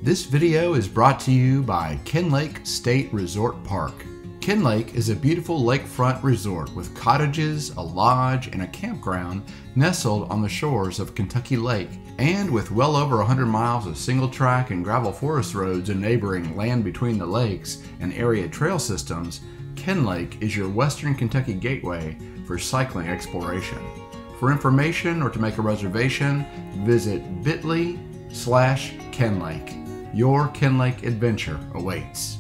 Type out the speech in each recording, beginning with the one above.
This video is brought to you by Kenlake State Resort Park. Kenlake is a beautiful lakefront resort with cottages, a lodge, and a campground nestled on the shores of Kentucky Lake. And with well over 100 miles of single track and gravel forest roads and neighboring land between the lakes and area trail systems, Kenlake is your western Kentucky gateway for cycling exploration. For information or to make a reservation, visit bit.ly/Kenlake. Your Kenlake adventure awaits.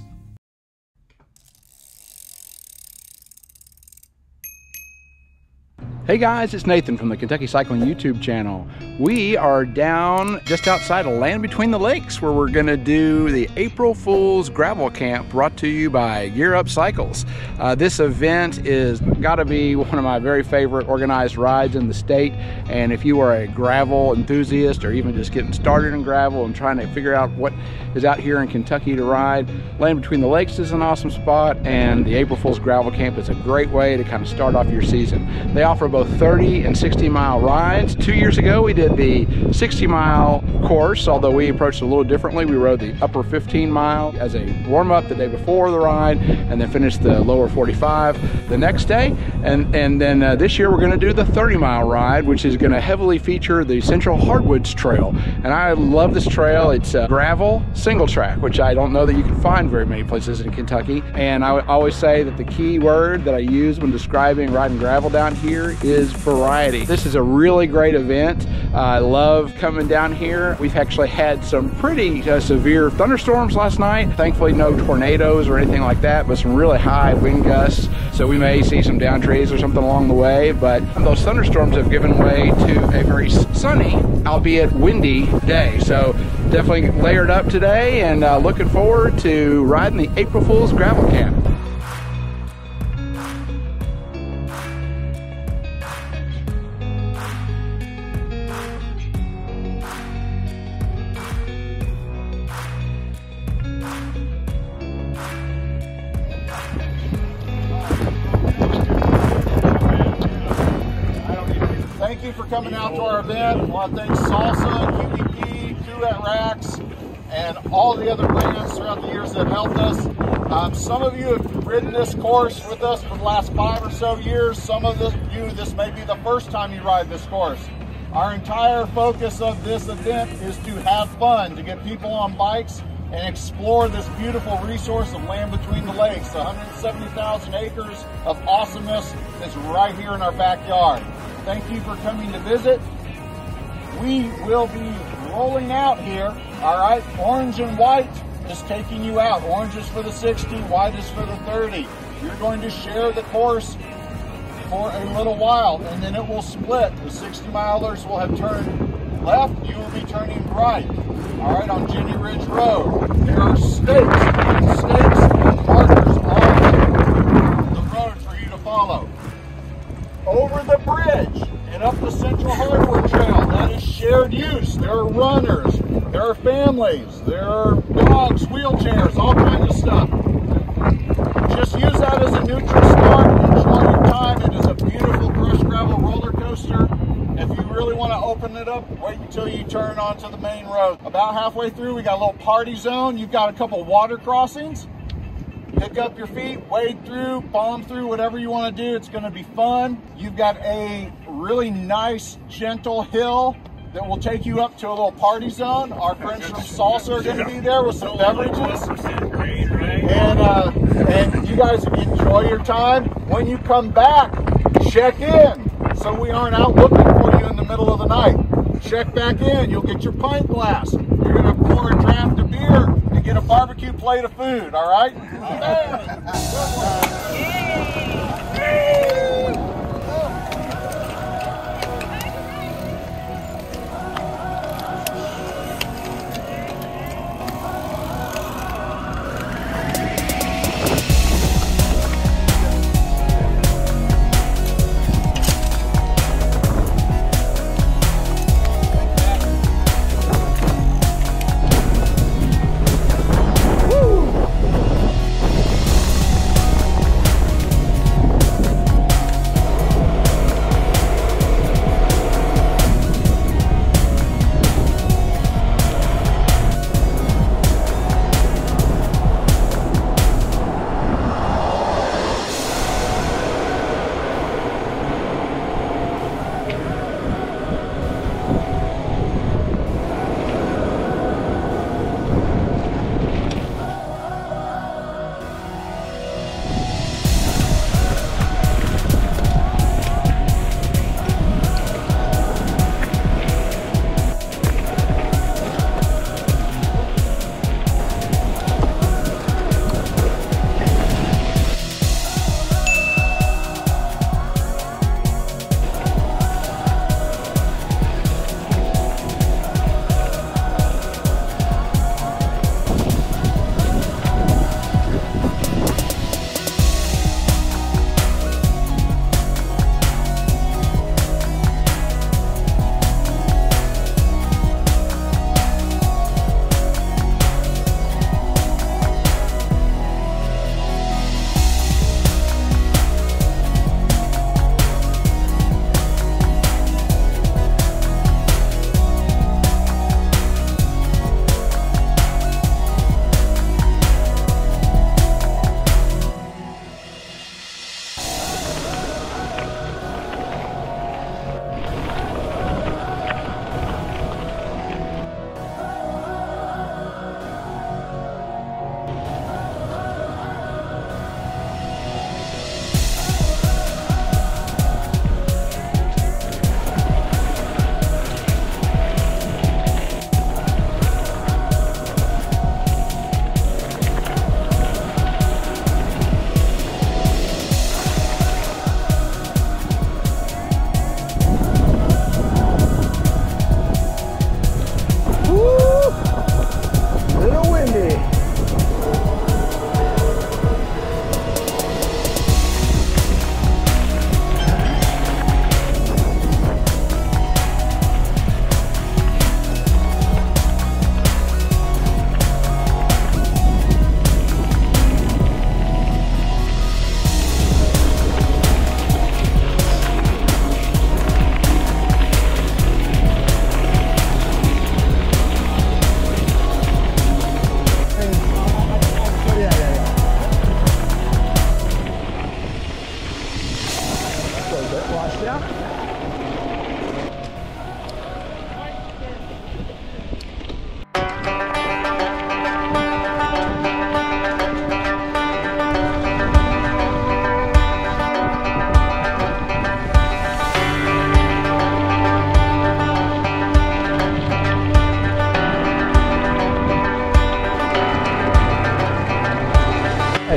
Hey guys, it's Nathan from the Kentucky Cycling YouTube channel. We are down just outside of Land Between the Lakes where we're going to do the April Fool's Gravel Camp brought to you by Gear Up Cycles. This event is got to be one of my very favorite organized rides in the state, and if you are a gravel enthusiast or even just getting started in gravel and trying to figure out what is out here in Kentucky to ride, Land Between the Lakes is an awesome spot, and the April Fool's Gravel Camp is a great way to kind of start off your season. They offer both 30 and 60 mile rides. 2 years ago we did the 60 mile course, although we approached it a little differently. We rode the upper 15 mile as a warm-up the day before the ride, and then finished the lower 45 the next day. And then this year we're going to do the 30 mile ride, which is going to heavily feature the Central Hardwoods Trail. And I love this trail. It's a gravel single track, which I don't know that you can find very many places in Kentucky. And I always say that the key word that I use when describing riding gravel down here is variety. This is a really great event. I love coming down here. We've actually had some pretty severe thunderstorms last night. Thankfully no tornadoes or anything like that, but some really high wind gusts. So we may see some down trees or something along the way, but those thunderstorms have given way to a very sunny, albeit windy day. So definitely layered up today, and looking forward to riding the April Fool's Gravel Camp. Thank you for coming out to our event. I want to thank Salsa, QVP, Two at Racks, and all the other brands throughout the years that helped us. Some of you have ridden this course with us for the last 5 or so years. Some of you, this may be the first time you ride this course. Our entire focus of this event is to have fun, to get people on bikes and explore this beautiful resource of Land Between the Lakes, the 170,000 acres of awesomeness that's right here in our backyard. Thank you for coming to visit. We will be rolling out here, all right? Orange and white is taking you out. Orange is for the 60, white is for the 30. You're going to share the course for a little while, and then it will split. The 60 milers will have turned left, you will be turning right, all right, on Jenny Ridge Road. There are stakes and markers all over the road for you to follow. Over the bridge and up the Central Hardwood Trail, that is shared use. There are runners, there are families, there are dogs, wheelchairs, all kinds of stuff. Just use that as a neutral start. Enjoy your time. It is a beautiful crushed gravel roller coaster. If you really want to open it up, wait until you turn onto the main road. About halfway through, we got a little party zone. You've got a couple water crossings. Pick up your feet, wade through, bomb through, whatever you want to do. It's going to be fun. You've got a really nice, gentle hill that will take you up to a little party zone. Our friends from Salsa are going to be there with some beverages. And you guys enjoy your time. When you come back, check in so we aren't out looking for you in the middle of the night. Check back in. You'll get your pint glass. You're going to pour a draft of beer and get a barbecue plate of food, all right?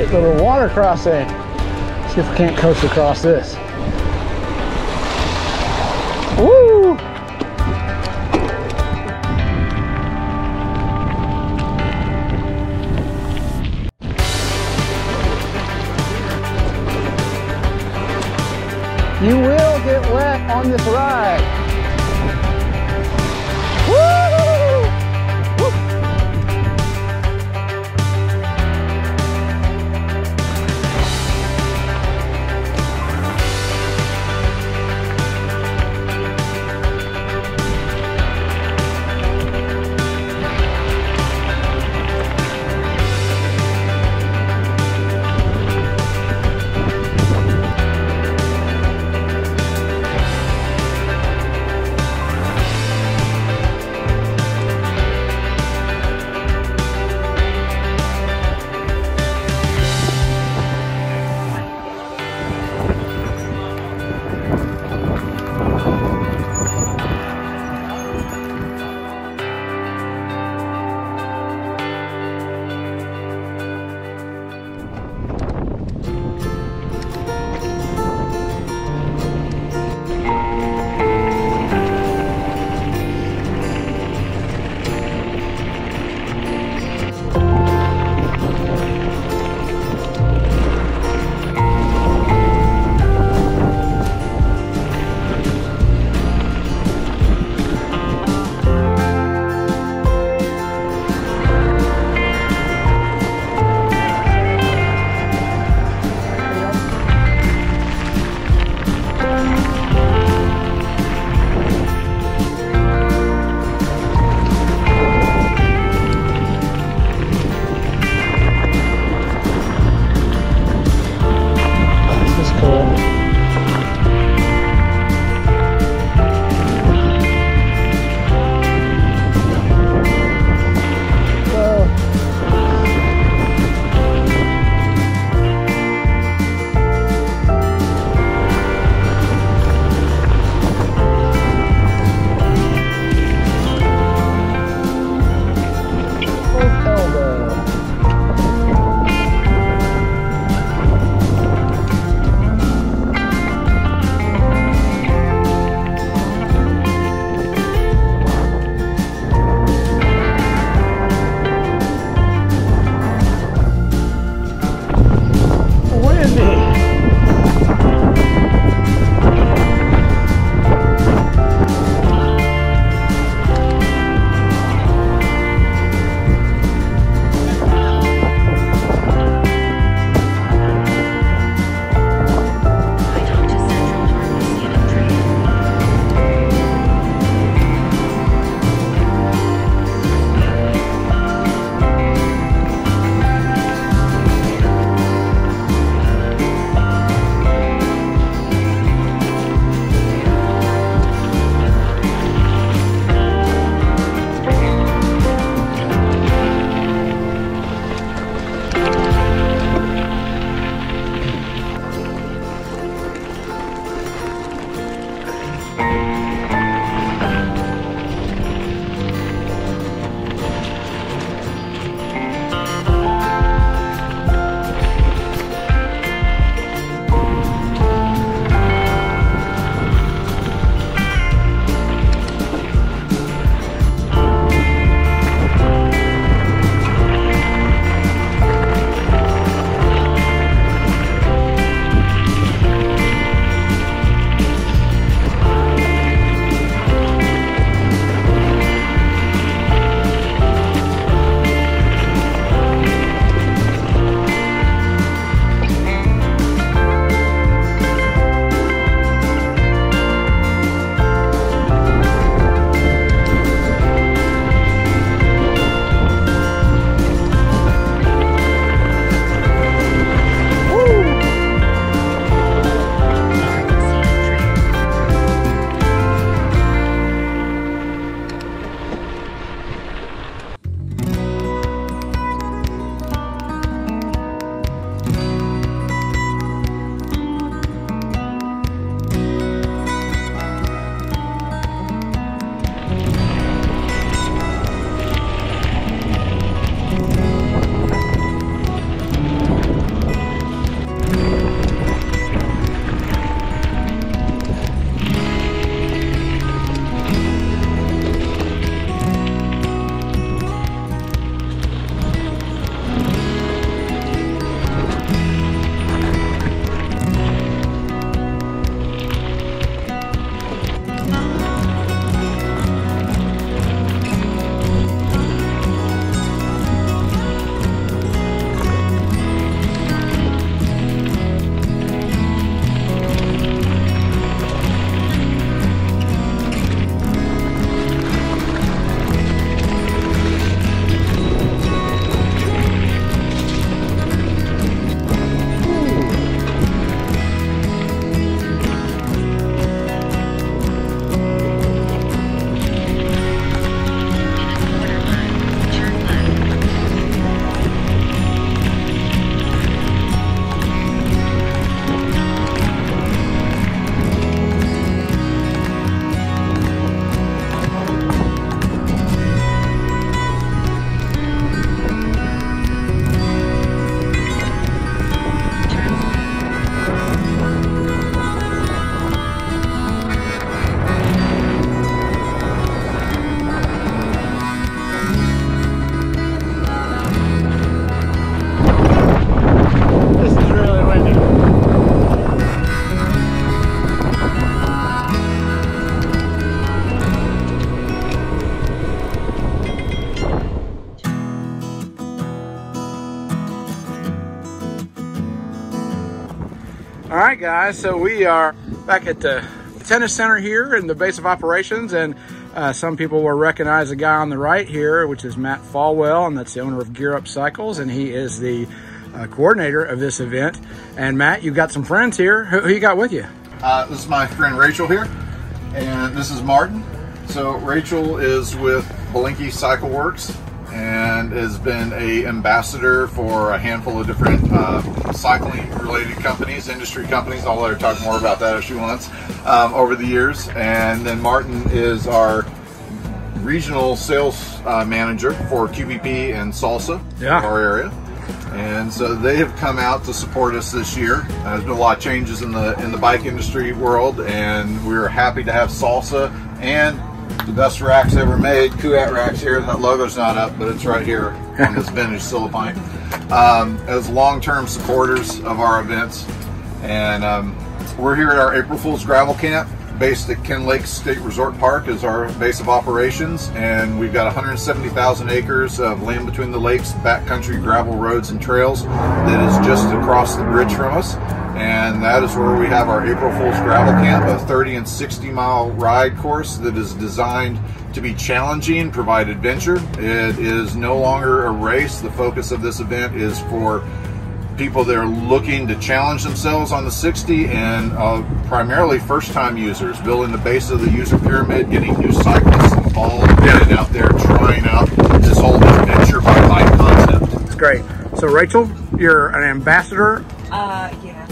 right, little water crossing. See if we can't coast across this. Woo! You will get wet on this ride. Woo! right, guys, so we are back at the tennis center here in the base of operations, and some people will recognize the guy on the right here, which is Matt Falwell, and that's the owner of Gear Up Cycles, and he is the coordinator of this event. And Matt, you've got some friends here. Who you got with you? This is my friend Rachel here, and this is Martin. So Rachel is with Kenlake Cycle Works and has been an ambassador for a handful of different cycling related companies, industry companies. I'll let her talk more about that if she wants, over the years. And then Martin is our regional sales manager for QBP and Salsa, our area. And so they have come out to support us this year. There's been a lot of changes in the bike industry world, and we're happy to have Salsa and the best racks ever made, Kuat racks here. That logo's not up, but it's right here on this vintage Silipine. As long-term supporters of our events. And we're here at our April Fool's Gravel Camp, based at Kenlake State Resort Park is our base of operations. And we've got 170,000 acres of land between the lakes, backcountry gravel roads and trails that is just across the bridge from us. And that is where we have our April Fool's Gravel Camp, a 30 and 60 mile ride course that is designed to be challenging, provide adventure. It is no longer a race. The focus of this event is for people that are looking to challenge themselves on the 60, and primarily first-time users, building the base of the user pyramid, getting new cyclists involved, getting out there, trying out this whole adventure by bike concept. It's great. So Rachel, you're an ambassador. Yeah.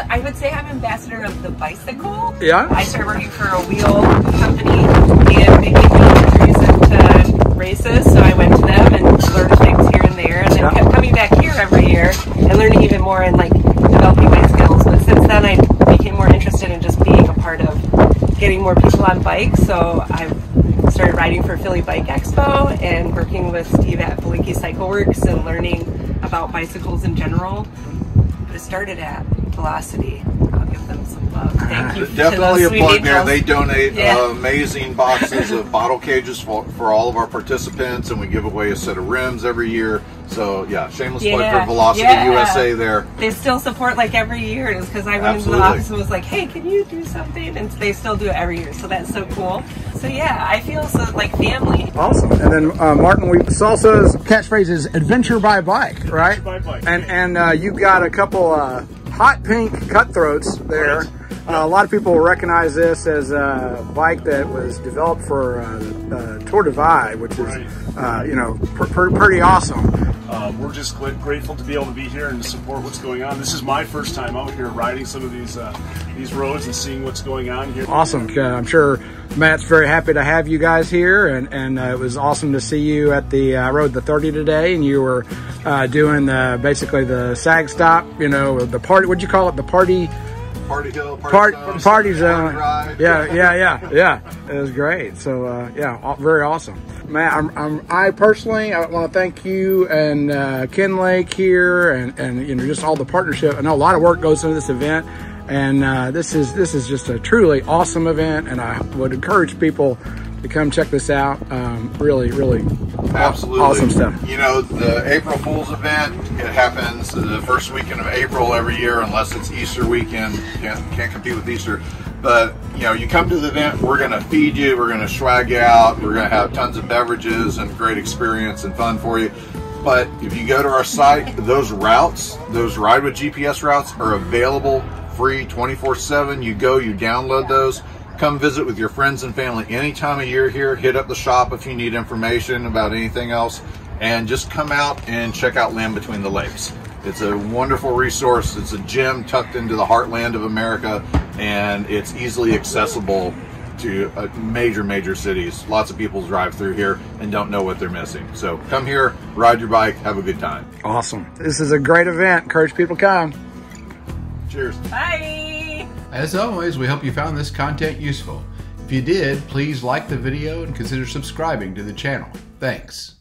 I would say I'm ambassador of the bicycle. Yeah. I started working for a wheel company, and they gave me entries into races, so I went to them and learned things here and there, and then kept coming back here every year and learning even more and like developing my skills. But since then, I became more interested in just being a part of getting more people on bikes. So I've started riding for Philly Bike Expo and working with Steve at Kenlake Cycle Works and learning about bicycles in general. But it started at Velocity. I'll give them some love. Thank you. Definitely a plug there. They donate amazing boxes of bottle cages for all of our participants, and we give away a set of rims every year. So yeah, shameless plug for Velocity USA there. They still support like every year. It was because I went into the office and was like, hey, can you do something? And they still do it every year. So that's so cool. So yeah, I feel so like family. Awesome. And then Martin, Salsa's catchphrase is adventure by bike, right? Adventure by bike. And you've got a couple hot pink cutthroats there. Right. A lot of people will recognize this as a bike that was developed for Tour Divide, which is, you know, pretty awesome. We're just grateful to be able to be here and to support what's going on. This is my first time out here riding some of these roads and seeing what's going on here. Awesome. I'm sure Matt's very happy to have you guys here, and it was awesome to see you at the rode the 30 today, and you were doing basically the sag stop, you know, the party. What'd you call it? The party hill, party zone. Yeah. It was great. So yeah, very awesome. Matt, I personally, I want to thank you and Kenlake here, and you know, just all the partnership. I know a lot of work goes into this event, and this is just a truly awesome event, and I would encourage people to come check this out. Really absolutely awesome stuff. You know, the April Fool's event, it happens the first weekend of April every year, unless it's Easter weekend. Can't compete with Easter. But you know, you come to the event, we're going to feed you, we're going to swag you out, we're going to have tons of beverages and great experience and fun for you. But if you go to our site, those routes, those Ride with GPS routes, are available free 24/7. You go, you download those. Come visit with your friends and family any time of year here. Hit up the shop if you need information about anything else, and just come out and check out Land Between the Lakes. It's a wonderful resource. It's a gem tucked into the heartland of America, and it's easily accessible to major cities. Lots of people drive through here and don't know what they're missing. So come here, ride your bike, have a good time. Awesome. This is a great event. Encourage people to come. Cheers. Bye. As always, we hope you found this content useful. If you did, please like the video and consider subscribing to the channel. Thanks.